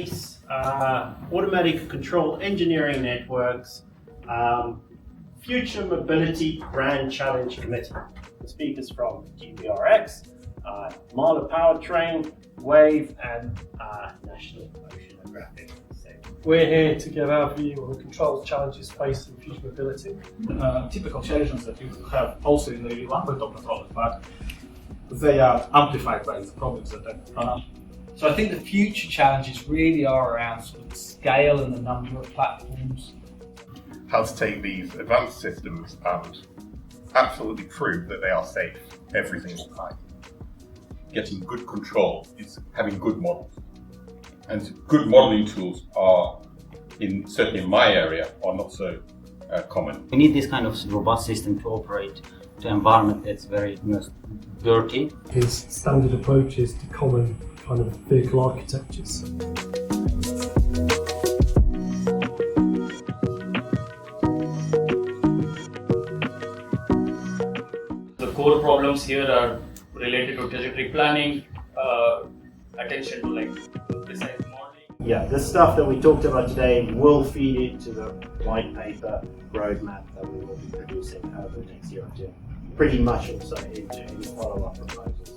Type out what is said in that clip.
space, automatic control engineering networks, Future Mobility Grand Challenge Committee. The speakers from GBRX, Marla Powertrain, Wave, and National Oceanographic. We're here to give our view on the controls challenges facing future mobility. Typical challenges that you have also in the language of controllers, but they are amplified by the problems that are. So I think the future challenges really are around sort of the scale and the number of platforms. How to take these advanced systems and absolutely prove that they are safe every single time. Getting good control is having good models. And good modeling tools are, certainly in my area, are not so common. We need this kind of robust system to operate to an environment that's very dirty. His standard approaches to common kind of vehicle architectures. The core problems here are related to trajectory planning, attention to precise modeling. Yeah, the stuff that we talked about today will feed into the white paper roadmap that we will be producing over the next year or two. Pretty much also into any follow-up proposals.